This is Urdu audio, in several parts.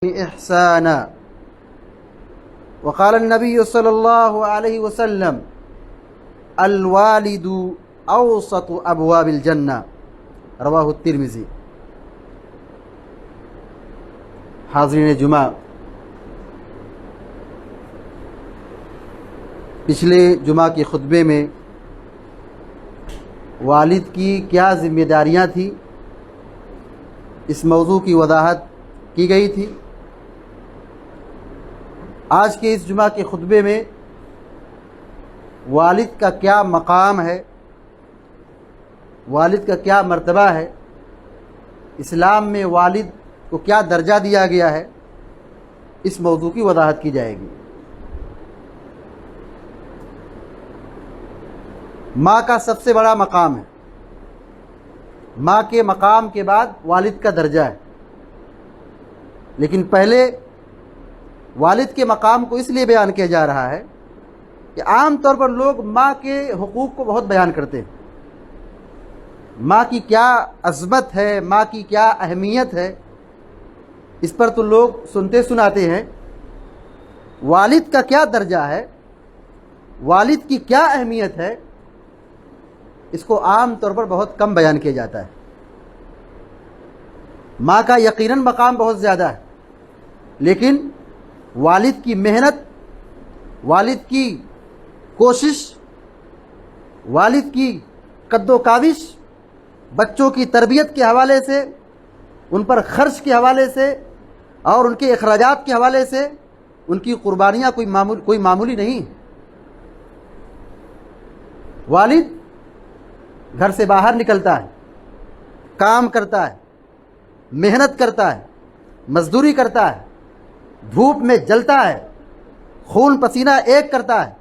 إحسانا. وقال النبي صلى الله عليه وسلم الوالد أوسط أبواب الجنة رواہ الترمذی. حاضرین جمعہ، پچھلے جمعہ کے خطبے میں والد کی کیا ذمہ داریاں تھیں اس موضوع کی وضاحت کی گئی تھی. آج کے اس جمعہ کے خطبے میں والد کا کیا مقام ہے، والد کا کیا مرتبہ ہے، اسلام میں والد کو کیا درجہ دیا گیا ہے، اس موضوع کی وضاحت کی جائے گی. ماں کا سب سے بڑا مقام ہے، ماں کے مقام کے بعد والد کا درجہ ہے. لیکن پہلے والد کے مقام کو اس لیے بیان کیا جا رہا ہے کہ عام طور پر لوگ ماں کے حقوق کو بہت بیان کرتے ہیں. ماں کی کیا عظمت ہے، ماں کی کیا اہمیت ہے، اس پر تو لوگ سنتے سناتے ہیں. والد کا کیا درجہ ہے، والد کی کیا اہمیت ہے، اس کو عام طور پر بہت کم بیان کیا جاتا ہے. ماں کا یقیناً مقام بہت زیادہ ہے، لیکن والد کی محنت، والد کی کوشش، والد کی قد و کاوش، بچوں کی تربیت کے حوالے سے، ان پر خرچ کے حوالے سے اور ان کے اخراجات کے حوالے سے ان کی قربانیاں کوئی معمولی نہیں. والد گھر سے باہر نکلتا ہے، کام کرتا ہے، محنت کرتا ہے، مزدوری کرتا ہے، دھوپ میں جلتا ہے، خون پسینہ ایک کرتا ہے،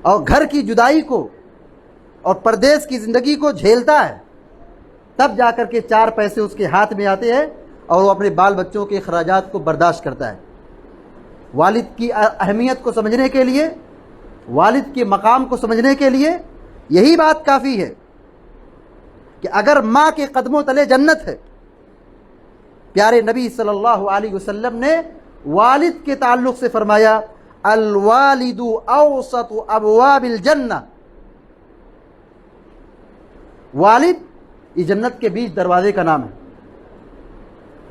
اور گھر کی جدائی کو اور پردیس کی زندگی کو جھیلتا ہے. تب جا کر کے چار پیسے اس کے ہاتھ میں آتے ہیں اور وہ اپنے بال بچوں کے اخراجات کو برداشت کرتا ہے. والد کی اہمیت کو سمجھنے کے لیے، والد کے مقام کو سمجھنے کے لیے یہی بات کافی ہے کہ اگر ماں کے قدموں تلے جنت ہے، پیارے نبی صلی اللہ علیہ وسلم نے والد کے تعلق سے فرمایا الوالد اوسط ابواب الجنہ. والد یہ جنت کے بیچ دروازے کا نام ہے،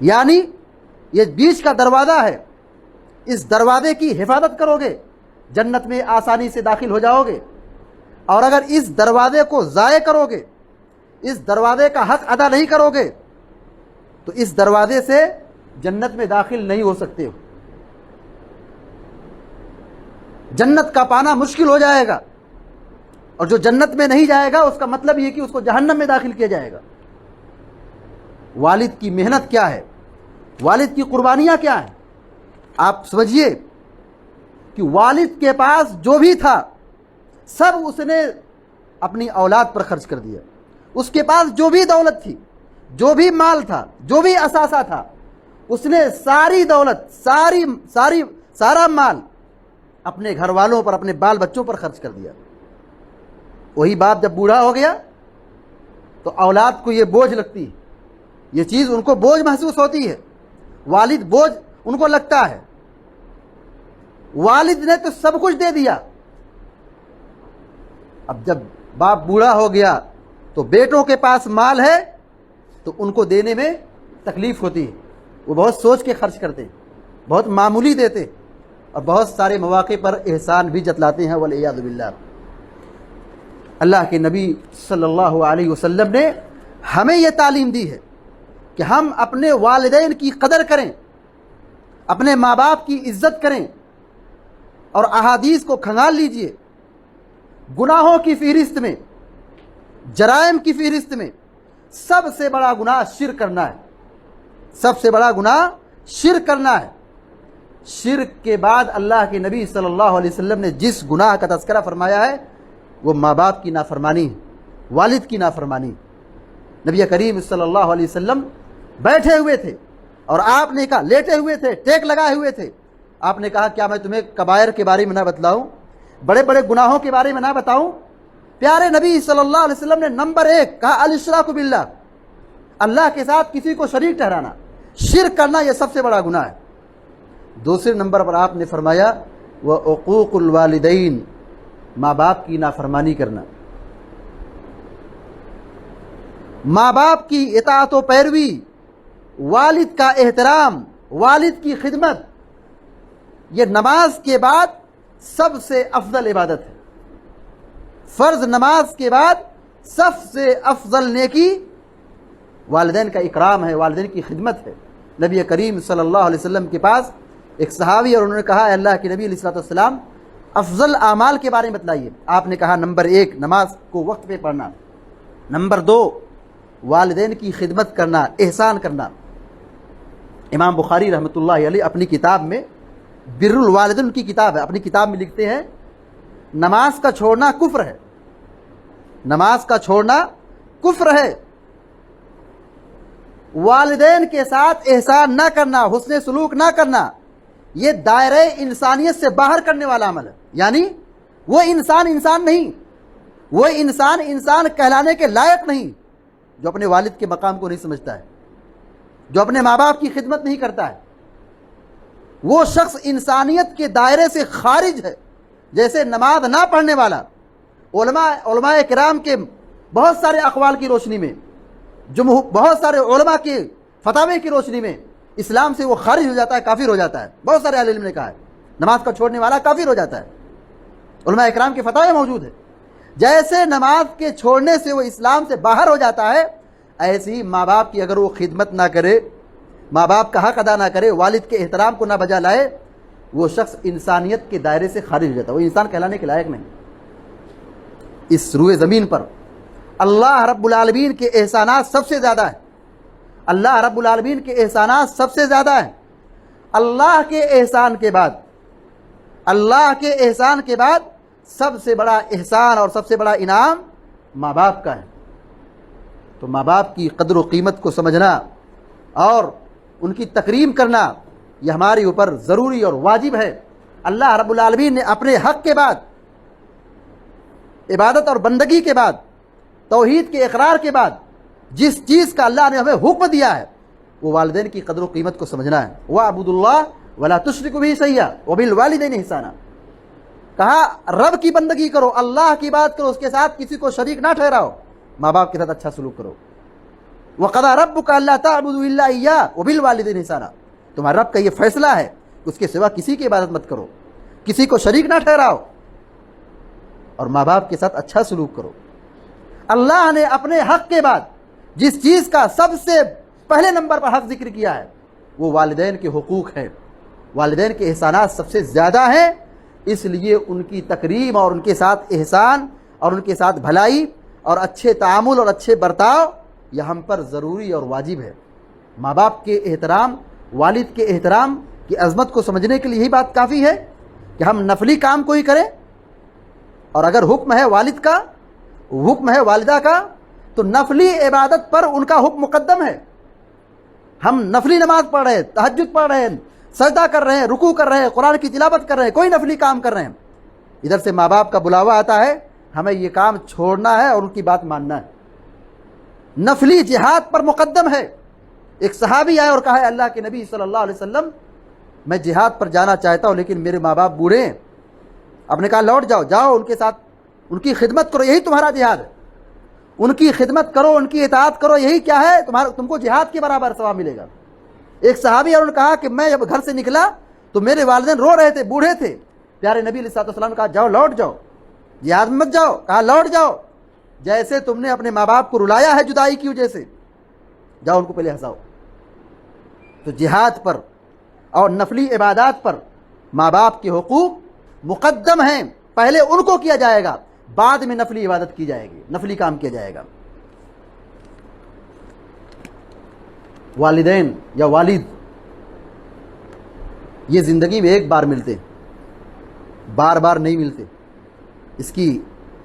یعنی یہ بیچ کا دروازہ ہے. اس دروازے کی حفاظت کرو گے جنت میں آسانی سے داخل ہو جاؤ گے، اور اگر اس دروازے کو ضائع کرو گے، اس دروازے کا حق ادا نہیں کرو گے، تو اس دروازے سے جنت میں داخل نہیں ہو سکتے ہو. جنت کا پانا مشکل ہو جائے گا، اور جو جنت میں نہیں جائے گا اس کا مطلب یہ کہ اس کو جہنم میں داخل کیا جائے گا. والد کی محنت کیا ہے، والد کی قربانیاں کیا ہیں. آپ سمجھیے کہ والد کے پاس جو بھی تھا سب اس نے اپنی اولاد پر خرچ کر دیا. اس کے پاس جو بھی دولت تھی، جو بھی مال تھا، جو بھی اثاثہ تھا، اس نے ساری دولت، سارا مال اپنے گھر والوں پر، اپنے بال بچوں پر خرچ کر دیا. وہی باپ جب بوڑھا ہو گیا تو اولاد کو یہ بوجھ لگتی ہے، یہ چیز ان کو بوجھ محسوس ہوتی ہے. والد بوجھ ان کو لگتا ہے. والد نے تو سب کچھ دے دیا، اب جب باپ بوڑھا ہو گیا تو بیٹوں کے پاس مال ہے تو ان کو دینے میں تکلیف ہوتی ہے. وہ بہت سوچ کے خرچ کرتے، بہت معمولی دیتے، اور بہت سارے مواقع پر احسان بھی جتلاتے ہیں والعیاذ باللہ. اللہ کے نبی صلی اللہ علیہ وسلم نے ہمیں یہ تعلیم دی ہے کہ ہم اپنے والدین کی قدر کریں، اپنے ماں باپ کی عزت کریں. اور احادیث کو کھنگال لیجئے، گناہوں کی فہرست میں، جرائم کی فہرست میں سب سے بڑا گناہ شرک کرنا ہے. سب سے بڑا گناہ شرک کرنا ہے. شرک کے بعد اللہ کے نبی صلی اللہ علیہ وسلم نے جس گناہ کا تذکرہ فرمایا ہے وہ ماں باپ کی نافرمانی ہے، والد کی نافرمانی. نبی کریم صلی اللہ علیہ وسلم بیٹھے ہوئے تھے اور آپ نے کہا، لیٹے ہوئے تھے، ٹیک لگائے ہوئے تھے. آپ نے کہا کیا میں تمہیں کبائر کے بارے میں نہ بتلاؤں، بڑے بڑے گناہوں کے بارے میں نہ بتاؤں. پیارے نبی صلی اللہ علیہ وسلم نے نمبر 1 کہا الاشراک باللہ، اللہ کے ساتھ کسی کو شریک ٹھہرانا. شرک کرنا یہ سب سے بڑا گناہ ہے۔ دوسرے نمبر پر آپ نے فرمایا وعقوق الوالدین، ماں باپ کی نافرمانی کرنا، ماں باپ کی اطاعت و پیروی، والد کا احترام، والد کی خدمت، یہ نماز کے بعد سب سے افضل عبادت ہے۔ فرض نماز کے بعد سب سے افضل نیکی والدین کا اکرام ہے، والدین کی خدمت ہے۔ نبی کریم صلی اللہ علیہ وسلم کے پاس ایک صحابی اور انہوں نے کہا، اے اللہ کے نبی علیہ الصلوۃ والسلام افضل اعمال کے بارے میں بتلائیے۔ آپ نے کہا نمبر 1 نماز کو وقت پہ پڑھنا، نمبر 2 والدین کی خدمت کرنا، احسان کرنا۔ امام بخاری رحمۃ اللہ علیہ اپنی کتاب میں بر الوالدین کی کتاب ہے، اپنی کتاب میں لکھتے ہیں نماز کا چھوڑنا کفر ہے، نماز کا چھوڑنا کفر ہے۔ والدین کے ساتھ احسان نہ کرنا، حسن سلوک نہ کرنا، یہ دائرہ انسانیت سے باہر کرنے والا عمل ہے۔ یعنی وہ انسان نہیں، وہ انسان کہلانے کے لائق نہیں جو اپنے والد کے مقام کو نہیں سمجھتا ہے، جو اپنے ماں باپ کی خدمت نہیں کرتا ہے۔ وہ شخص انسانیت کے دائرے سے خارج ہے، جیسے نماز نہ پڑھنے والا علماء کرام کے بہت سارے اقوال کی روشنی میں، بہت سارے علماء کے فتاوے کی روشنی میں اسلام سے وہ خارج ہو جاتا ہے، کافر ہو جاتا ہے۔ بہت سارے اہل علم نے کہا ہے نماز کا چھوڑنے والا کافر ہو جاتا ہے، علماء کرام کے فتاوے موجود ہیں۔ جیسے نماز کے چھوڑنے سے وہ اسلام سے باہر ہو جاتا ہے، ایسی ہی ماں باپ کی اگر وہ خدمت نہ کرے، ماں باپ کا حق ادا نہ کرے، والد کے احترام کو نہ بجا لائے، وہ شخص انسانیت کے دائرے سے خارج ہو جاتا ہے، وہ انسان کہلانے کے لائق نہیں۔ اس روئے زمین پر اللہ رب العالمین کے احسانات سب سے زیادہ ہیں، اللہ رب العالمین کے احسانات سب سے زیادہ ہیں۔ اللہ کے احسان کے بعد سب سے بڑا احسان اور سب سے بڑا انعام ماں باپ کا ہے۔ تو ماں باپ کی قدر و قیمت کو سمجھنا اور ان کی تکریم کرنا یہ ہمارے اوپر ضروری اور واجب ہے۔ اللہ رب العالمین نے اپنے حق کے بعد، عبادت اور بندگی کے بعد، توحید کے اقرار کے بعد جس چیز کا اللہ نے ہمیں حکم دیا ہے وہ والدین کی قدر و قیمت کو سمجھنا ہے۔ وَاعْبُدُوا اللَّهَ وَلَا تُشْرِكُوا بِهِ شَيْئًا وَبِالْوَالِدَيْنِ إِحْسَانًا، کہا رب کی بندگی کرو، اللہ کی بات کرو، اس کے ساتھ کسی کو شریک نہ ٹھہراؤ، ماں باپ کے ساتھ اچھا سلوک کرو۔ وَقَضَىٰ رَبُّكَ أَلَّا تَعْبُدُوا إِلَّا إِيَّاهُ وَبِالْوَالِدَيْنِ إِحْسَانًا، تمہارا رب کا یہ فیصلہ ہے کہ اس کے سوا کسی کی عبادت مت کرو، کسی کو شریک نہ ٹھہراؤ، اور ماں باپ کے ساتھ اچھا سلوک کرو۔ اللہ نے اپنے حق کے بعد جس چیز کا سب سے پہلے نمبر پر حق ذکر کیا ہے وہ والدین کے حقوق ہے، والدین کے احسانات سب سے زیادہ ہیں، اس لیے ان کی تکریم اور ان کے ساتھ احسان اور ان کے ساتھ بھلائی اور اچھے تعامل اور اچھے برتاؤ یہ ہم پر ضروری اور واجب ہے۔ ماں باپ کے احترام، والد کے احترام کی عظمت کو سمجھنے کے لیے یہی بات کافی ہے کہ ہم نفلی کام کو ہی کریں، اور اگر حکم ہے والد کا، حکم ہے والدہ کا، تو نفلی عبادت پر ان کا حکم مقدم ہے۔ ہم نفلی نماز پڑھ رہے ہیں، تہجد پڑھ رہے ہیں، سجدہ کر رہے ہیں، رکوع کر رہے ہیں، قرآن کی تلاوت کر رہے ہیں، کوئی نفلی کام کر رہے ہیں، ادھر سے ماں باپ کا بلاوا آتا ہے، ہمیں یہ کام چھوڑنا ہے اور ان کی بات ماننا ہے۔ نفلی جہاد پر مقدم ہے۔ ایک صحابی آئے اور کہا ہے اللہ کے نبی صلی اللہ علیہ وسلم میں جہاد پر جانا چاہتا ہوں لیکن میرے ماں باپ بوڑھے ہیں۔ آپ نے کہا لوٹ جاؤ، جاؤ ان کے ساتھ ان کی خدمت کرو، یہی تمہارا جہاد ہے، ان کی خدمت کرو، ان کی اطاعت کرو، یہی کیا ہے تم کو جہاد کے برابر ثواب ملے گا۔ ایک صحابی اور انہوں نے کہا کہ میں جب گھر سے نکلا تو میرے والدین رو رہے تھے، بوڑھے تھے۔ پیارے نبی علیہ السلام نے کہا جاؤ لوٹ جاؤ، جہاد میں مت جاؤ، کہا لوٹ جاؤ، جیسے تم نے اپنے ماں باپ کو رلایا ہے جدائی کی وجہ سے، جاؤ ان کو پہلے ہنساؤ۔ تو جہاد پر اور نفلی عبادات پر ماں باپ کے حقوق مقدم ہیں، پہلے ان کو کیا جائے گا، بعد میں نفلی عبادت کی جائے گی، نفلی کام کیا جائے گا۔ والدین یا والد یہ زندگی میں ایک بار ملتے، بار بار نہیں ملتے۔ اس کی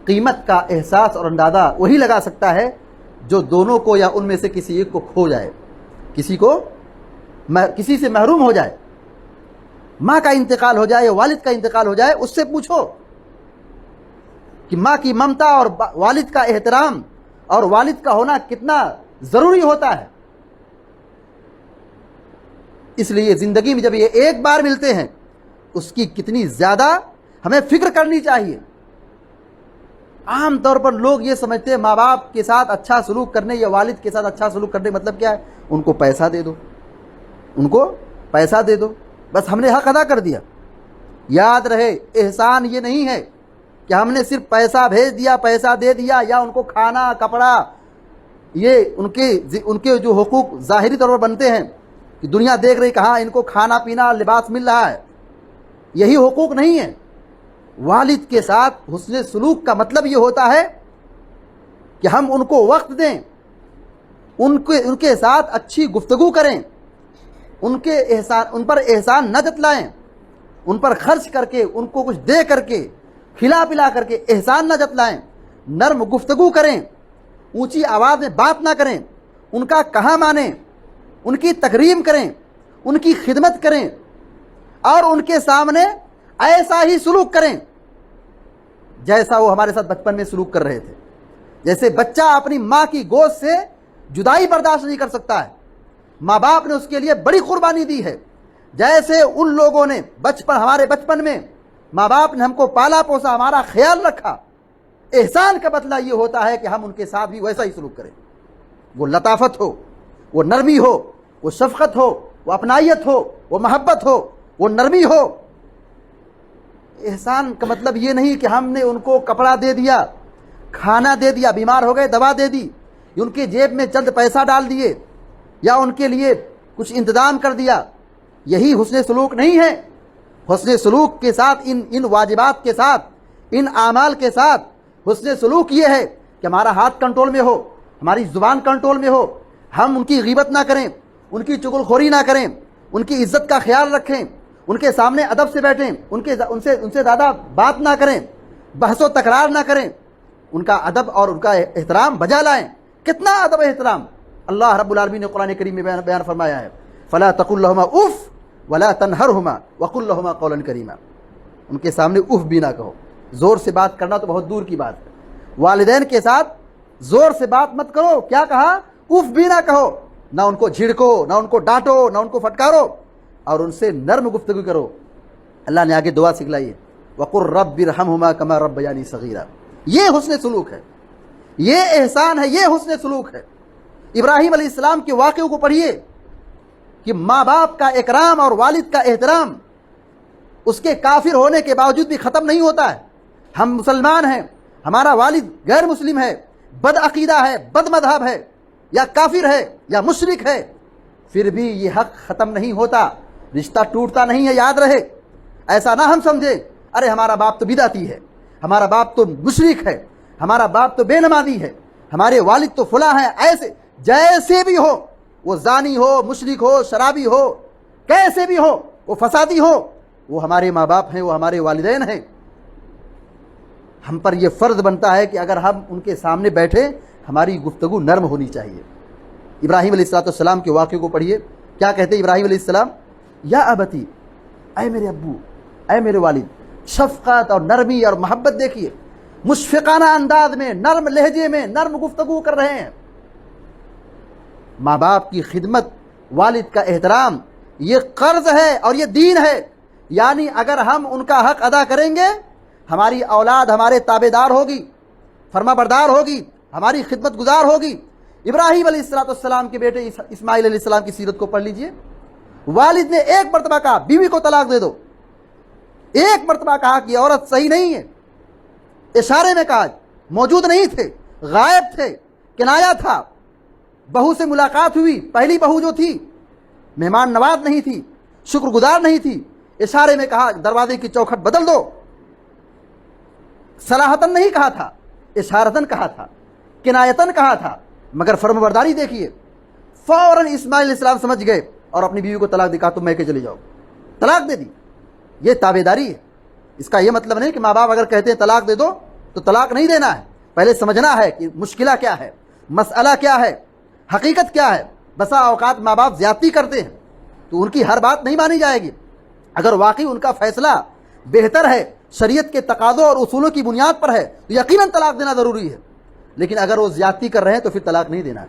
قیمت کا احساس اور اندازہ وہی لگا سکتا ہے جو دونوں کو یا ان میں سے کسی ایک کو کھو جائے، کسی سے محروم ہو جائے، ماں کا انتقال ہو جائے یا والد کا انتقال ہو جائے، اس سے پوچھو کہ ماں کی ممتا اور والد کا احترام اور والد کا ہونا کتنا ضروری ہوتا ہے۔ اس لیے زندگی میں جب یہ ایک بار ملتے ہیں اس کی کتنی زیادہ ہمیں فکر کرنی چاہیے۔ عام طور پر لوگ یہ سمجھتے ہیں ماں باپ کے ساتھ اچھا سلوک کرنے یا والد کے ساتھ اچھا سلوک کرنے مطلب کیا ہے؟ ان کو پیسہ دے دو، ان کو پیسہ دے دو، بس ہم نے حق ادا کر دیا۔ یاد رہے احسان یہ نہیں ہے کہ ہم نے صرف پیسہ بھیج دیا، پیسہ دے دیا، یا ان کو کھانا کپڑا، یہ ان کے جو حقوق ظاہری طور پر بنتے ہیں کہ دنیا دیکھ رہی کہاں ان کو کھانا پینا لباس مل رہا ہے، یہی حقوق نہیں ہے۔ والد کے ساتھ حسن سلوک کا مطلب یہ ہوتا ہے کہ ہم ان کو وقت دیں، ان کے ساتھ اچھی گفتگو کریں، ان پر احسان نہ جتلائیں، ان پر خرچ کر کے، ان کو کچھ دے کر کے، کھلا پلا کر کے احسان نہ جتلائیں، نرم گفتگو کریں، اونچی آواز میں بات نہ کریں، ان کا کہا مانیں، ان کی تکریم کریں، ان کی خدمت کریں، اور ان کے سامنے ایسا ہی سلوک کریں جیسا وہ ہمارے ساتھ بچپن میں سلوک کر رہے تھے۔ جیسے بچہ اپنی ماں کی گود سے جدائی برداشت نہیں کر سکتا ہے، ماں باپ نے اس کے لیے بڑی قربانی دی ہے، جیسے ان لوگوں نے ہمارے بچپن میں ماں باپ نے ہم کو پالا پوسا، ہمارا خیال رکھا، احسان کا بدلہ یہ ہوتا ہے کہ ہم ان کے ساتھ بھی ویسا ہی سلوک کریں۔ وہ لطافت ہو، وہ نرمی ہو، وہ شفقت ہو، وہ اپنائیت ہو، وہ محبت ہو، وہ نرمی ہو۔ احسان کا مطلب یہ نہیں کہ ہم نے ان کو کپڑا دے دیا، کھانا دے دیا، بیمار ہو گئے دوا دے دی، ان کے جیب میں چند پیسہ ڈال دیے، یا ان کے لیے کچھ انتظام کر دیا، یہی حسن سلوک نہیں ہے۔ حسن سلوک کے ساتھ ان واجبات کے ساتھ، ان اعمال کے ساتھ حسن سلوک یہ ہے کہ ہمارا ہاتھ کنٹرول میں ہو، ہماری زبان کنٹرول میں ہو، ہم ان کی غیبت نہ کریں، ان کی چغل خوری نہ کریں، ان کی عزت کا خیال رکھیں، ان کے سامنے ادب سے بیٹھیں، ان سے زیادہ بات نہ کریں، بحث و تکرار نہ کریں، ان کا ادب اور ان کا احترام بجا لائیں۔ کتنا ادب احترام اللہ رب العالمین نے قرآن کریم میں بیان فرمایا ہے، فلا تقل لهما اف ولا تنهرهما وقل لهما قولا کریما۔ ان کے سامنے اف بھی نہ کہو، زور سے بات کرنا تو بہت دور کی بات ہے، والدین کے ساتھ زور سے بات مت کرو، کیا کہا؟ اف بھی نہ کہو، نہ ان کو جھڑکو، نہ ان کو ڈانٹو، نہ ان کو پھٹکارو، اور ان سے نرم گفتگو کرو۔ اللہ نے آگے دعا سکھلائی ہے، وقل رب ارحمهما كما ربياني صغيرا۔ یہ حسن سلوک ہے، یہ احسان ہے، یہ حسن سلوک ہے۔ ابراہیم علیہ السلام کے واقعوں کو پڑھیے کہ ماں باپ کا اکرام اور والد کا احترام اس کے کافر ہونے کے باوجود بھی ختم نہیں ہوتا ہے۔ ہم مسلمان ہیں، ہمارا والد غیر مسلم ہے، بد عقیدہ ہے، بد مذہب ہے، یا کافر ہے، یا مشرک ہے، پھر بھی یہ حق ختم نہیں ہوتا، رشتہ ٹوٹتا نہیں ہے۔ یاد رہے، ایسا نہ ہم سمجھے ارے ہمارا باپ تو بدعتی ہے، ہمارا باپ تو مشرک ہے، ہمارا باپ تو بے نمازی ہے، ہمارے والد تو فلاں ہیں۔ ایسے جیسے بھی ہو، وہ زانی ہو، مشرک ہو، شرابی ہو، کیسے بھی ہو، وہ فسادی ہو، وہ ہمارے ماں باپ ہیں، وہ ہمارے والدین ہیں۔ ہم پر یہ فرض بنتا ہے کہ اگر ہم ان کے سامنے بیٹھے ہماری گفتگو نرم ہونی چاہیے۔ ابراہیم علیہ السلام کے واقعے کو پڑھیے، کیا کہتے ہیں ابراہیم علیہ السلام؟ یا ابتی، اے میرے ابو، اے میرے والد۔ شفقت اور نرمی اور محبت دیکھیے، مشفقانہ انداز میں، نرم لہجے میں، نرم گفتگو کر رہے ہیں۔ ماں باپ کی خدمت، والد کا احترام، یہ قرض ہے اور یہ دین ہے۔ یعنی اگر ہم ان کا حق ادا کریں گے، ہماری اولاد ہمارے تابع دار ہوگی، فرما بردار ہوگی، ہماری خدمت گزار ہوگی۔ ابراہیم علیہ السلام کے بیٹے اسماعیل علیہ السلام کی سیرت کو پڑھ لیجئے۔ والد نے ایک مرتبہ کہا بیوی کو طلاق دے دو، ایک مرتبہ کہا کہ عورت صحیح نہیں ہے، اشارے میں کہا، موجود نہیں تھے، غائب تھے، کنایا تھا۔ بہو سے ملاقات ہوئی، پہلی بہو جو تھی مہمان نواز نہیں تھی، شکر گزار نہیں تھی، اشارے میں کہا دروازے کی چوکھٹ بدل دو۔ صراحتاً نہیں کہا تھا، اشارتاً کہا تھا، کنایتاً کہا تھا، مگر فرم برداری دیکھیے، فوراً اسماعیل علیہ السلام سمجھ گئے اور اپنی بیوی کو طلاق دکھا، تم میں کے چلی جاؤ، طلاق دے دی۔ یہ تابع داری ہے۔ اس کا یہ مطلب نہیں کہ ماں باپ اگر کہتے ہیں طلاق دے دو تو طلاق نہیں دینا ہے، پہلے سمجھنا ہے کہ مشکلہ کیا ہے، مسئلہ کیا ہے، حقیقت کیا ہے۔ بسا اوقات ماں باپ زیادتی کرتے ہیں تو ان کی ہر بات نہیں مانی جائے گی۔ اگر واقعی ان کا فیصلہ بہتر ہے، شریعت کے تقاضوں اور اصولوں کی بنیاد پر ہے، تو یقیناً طلاق دینا ضروری ہے، لیکن اگر وہ زیادتی کر رہے ہیں تو پھر طلاق نہیں دینا ہے۔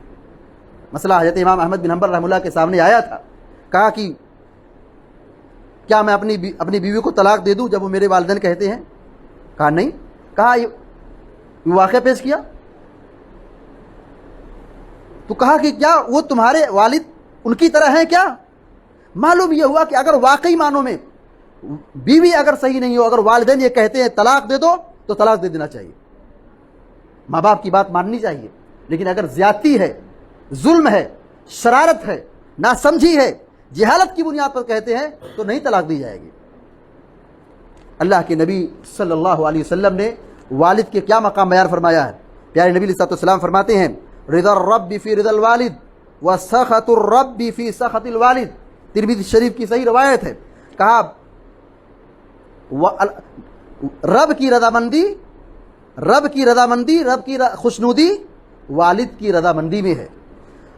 مسئلہ حضرت امام احمد بن حنبل رحمہ اللہ کے سامنے آیا تھا، کہا کہ کیا میں اپنی بیوی کو طلاق دے دوں جب وہ میرے والدین کہتے ہیں؟ کہا نہیں. کہا یہ واقعہ پیش کیا تو کہا کہ کیا وہ تمہارے والد ان کی طرح ہیں کیا؟ معلوم یہ ہوا کہ اگر واقعی معنوں میں بیوی اگر صحیح نہیں ہو، اگر والدین یہ کہتے ہیں طلاق دے دو تو طلاق دے دینا چاہیے، ماں باپ کی بات ماننی چاہیے. لیکن اگر زیادتی ہے، ظلم ہے، شرارت ہے، ناسمجھی ہے، جہالت کی بنیاد پر کہتے ہیں تو نہیں طلاق دی جائے گی. اللہ کے نبی صلی اللہ علیہ وسلم نے والد کے کیا مقام بیان فرمایا ہے. پیارے نبی علیہ السلام فرماتے ہیں رضا الرب فی رضا الوالد وسخط الرب فی سخط الوالد. ترمذی شریف کی صحیح روایت ہے. کہا رب کی رضامندی، رب کی خوشنودی والد کی رضامندی میں ہے،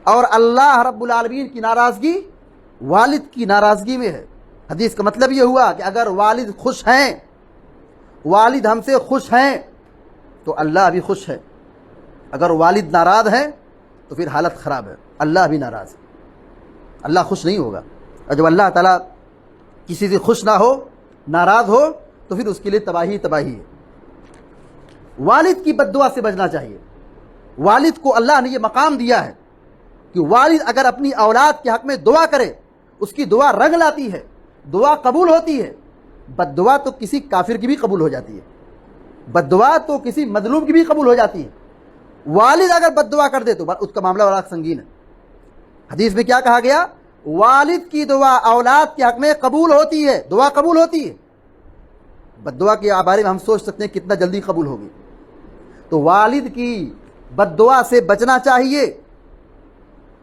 اور اللہ رب العالمین کی ناراضگی والد کی ناراضگی میں ہے. حدیث کا مطلب یہ ہوا کہ اگر والد خوش ہیں، والد ہم سے خوش ہیں تو اللہ بھی خوش ہے. اگر والد ناراض ہیں تو پھر حالت خراب ہے، اللہ بھی ناراض ہے، اللہ خوش نہیں ہوگا. اور جب اللہ تعالیٰ کسی سے خوش نہ ہو، ناراض ہو، تو پھر اس کے لیے تباہی ہے. والد کی بد دعا سے بچنا چاہیے. والد کو اللہ نے یہ مقام دیا ہے کہ والد اگر اپنی اولاد کے حق میں دعا کرے، اس کی دعا رنگ لاتی ہے، دعا قبول ہوتی ہے. بد دعا تو کسی کافر کی بھی قبول ہو جاتی ہے، بد دعا تو کسی مظلوم کی بھی قبول ہو جاتی ہے. والد اگر بد دعا کر دے تو اس کا معاملہ بڑا سنگین ہے. حدیث میں کیا کہا گیا؟ والد کی دعا اولاد کے حق میں قبول ہوتی ہے، دعا قبول ہوتی ہے. بد دعا کے بارے میں ہم سوچ سکتے ہیں کتنا جلدی قبول ہوگی. تو والد کی بد دعا سے بچنا چاہیے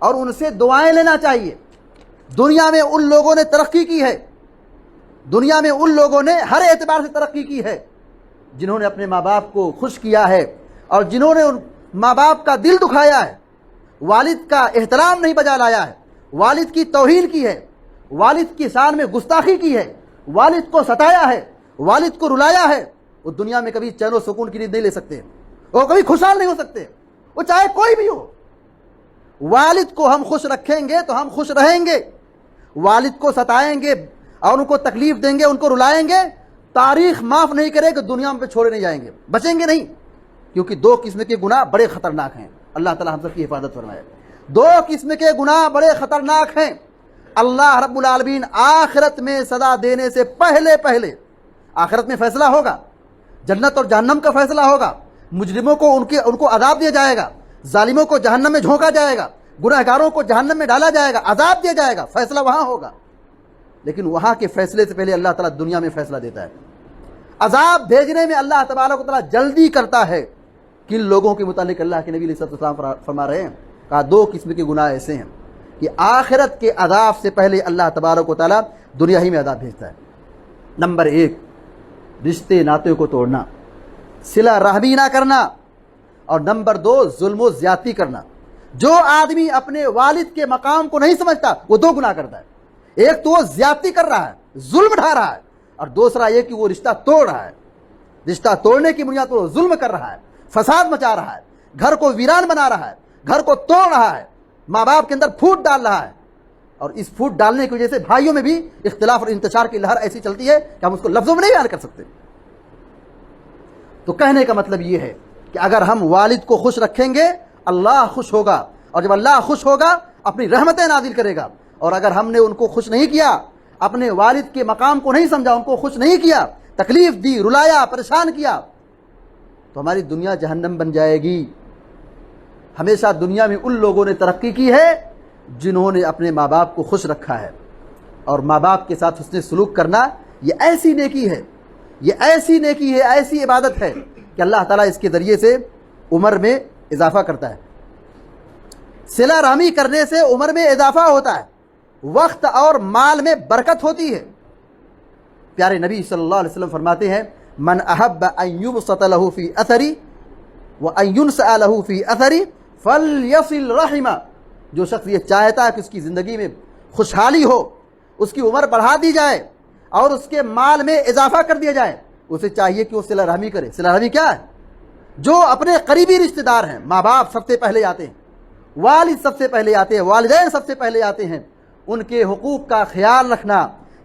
اور ان سے دعائیں لینا چاہیے. دنیا میں ان لوگوں نے ترقی کی ہے، دنیا میں ان لوگوں نے ہر اعتبار سے ترقی کی ہے جنہوں نے اپنے ماں باپ کو خوش کیا ہے اور جنہوں نے ان ماں باپ کا دل دکھایا ہے، والد کا احترام نہیں بجا لایا ہے، والد کی توہین کی ہے، والد کی شان میں گستاخی کی ہے، والد کو ستایا ہے، والد کو رلایا ہے. وہ دنیا میں کبھی چین و سکون کی نیند نہیں لے سکتے، وہ کبھی خوشحال نہیں ہو سکتے، وہ چاہے کوئی بھی ہو. والد کو ہم خوش رکھیں گے تو ہم خوش رہیں گے. والد کو ستائیں گے اور ان کو تکلیف دیں گے، ان کو رلائیں گے، تاریخ معاف نہیں کرے کہ دنیا میں چھوڑے نہیں جائیں گے، بچیں گے نہیں. کیونکہ دو قسم کے گناہ بڑے خطرناک ہیں. اللہ تعالی ہم سب کی حفاظت فرمائے. دو قسم کے گناہ بڑے خطرناک ہیں. اللہ رب العالمین آخرت میں سزا دینے سے پہلے آخرت میں فیصلہ ہوگا، جنت اور جہنم کا فیصلہ ہوگا. مجرموں کو ان کو عذاب دیا جائے گا، ظالموں کو جہنم میں جھونکا جائے گا، گنہگاروں کو جہنم میں ڈالا جائے گا، عذاب دیا جائے گا. فیصلہ وہاں ہوگا. لیکن وہاں کے فیصلے سے پہلے اللہ تعالیٰ دنیا میں فیصلہ دیتا ہے. عذاب بھیجنے میں اللہ تبارک و تعالیٰ جلدی کرتا ہے. کن لوگوں کے متعلق اللہ کے نبی علیہ السلام فرما رہے ہیں؟ کہا دو قسم کے گناہ ایسے ہیں کہ آخرت کے عذاب سے پہلے اللہ تبارک و تعالیٰ دنیا ہی میں عذاب بھیجتا ہے. نمبر 1، رشتے ناطے کو توڑنا، صلہ رحمی نہ کرنا. اور نمبر 2، ظلم و زیادتی کرنا. جو آدمی اپنے والد کے مقام کو نہیں سمجھتا وہ دو گناہ کرتا ہے. ایک تو وہ زیادتی کر رہا ہے، ظلم ڈھا رہا ہے، اور دوسرا یہ کہ وہ رشتہ توڑ رہا ہے. رشتہ توڑنے کی بنیاد پر وہ ظلم کر رہا ہے، فساد مچا رہا ہے، گھر کو ویران بنا رہا ہے، گھر کو توڑ رہا ہے، ماں باپ کے اندر پھوٹ ڈال رہا ہے. اور اس پھوٹ ڈالنے کی وجہ سے بھائیوں میں بھی اختلاف اور انتشار کی لہر ایسی چلتی ہے کہ ہم اس کو لفظوں میں نہیں بیان کر سکتے. تو کہنے کا مطلب یہ ہے کہ اگر ہم والد کو خوش رکھیں گے اللہ خوش ہوگا، اور جب اللہ خوش ہوگا اپنی رحمتیں نازل کرے گا. اور اگر ہم نے ان کو خوش نہیں کیا، اپنے والد کے مقام کو نہیں سمجھا، ان کو خوش نہیں کیا، تکلیف دی، رلایا، پریشان کیا، تو ہماری دنیا جہنم بن جائے گی. ہمیشہ دنیا میں ان لوگوں نے ترقی کی ہے جنہوں نے اپنے ماں باپ کو خوش رکھا ہے. اور ماں باپ کے ساتھ حسن سلوک کرنا یہ ایسی نیکی ہے، یہ ایسی نیکی ہے، ایسی عبادت ہے کہ اللہ تعالیٰ اس کے ذریعے سے عمر میں اضافہ کرتا ہے. صلہ رحمی کرنے سے عمر میں اضافہ ہوتا ہے، وقت اور مال میں برکت ہوتی ہے. پیارے نبی صلی اللہ علیہ وسلم فرماتے ہیں من احب ان یبسط له فی اثری وان ينسأ له فی اثری فلیصل رحمہ. جو شخص یہ چاہتا ہے کہ اس کی زندگی میں خوشحالی ہو، اس کی عمر بڑھا دی جائے اور اس کے مال میں اضافہ کر دیا جائے، اسے چاہیے کہ وہ صلہ رحمی کرے. صلہ رحمی کیا ہے؟ جو اپنے قریبی رشتہ دار ہیں، ماں باپ سب سے پہلے آتے ہیں، والد سب سے پہلے آتے ہیں، والدین سب سے پہلے آتے ہیں، ان کے حقوق کا خیال رکھنا،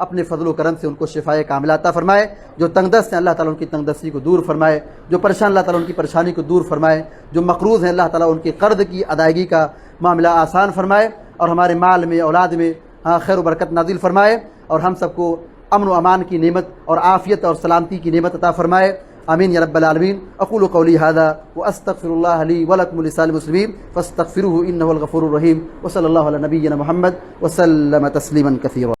اپنے فضل و کرم سے ان کو شفائے کاملہ عطا فرمائے. جو تنگ دست ہیں اللہ تعالیٰ ان کی تنگ دستی کو دور فرمائے. جو پریشان اللہ تعالیٰ ان کی پریشانی کو دور فرمائے. جو مقروض ہیں اللہ تعالیٰ ان کے قرض کی ادائیگی کا معاملہ آسان فرمائے, اور ہمارے مال میں اولاد میں خیر و برکت نازل فرمائے, اور ہم سب کو امن و امان کی نعمت اور عافیت اور سلامتی کی نعمت عطا فرمائے. آمین یا رب العالمین. اقول قولی ھذا واستغفر اللہ لی ولکم ولسائر المسلمین فاستغفروہ انہ الغفور الرحیم. وصلی اللہ علی نبینا محمد وسلم تسلیما کثیرا.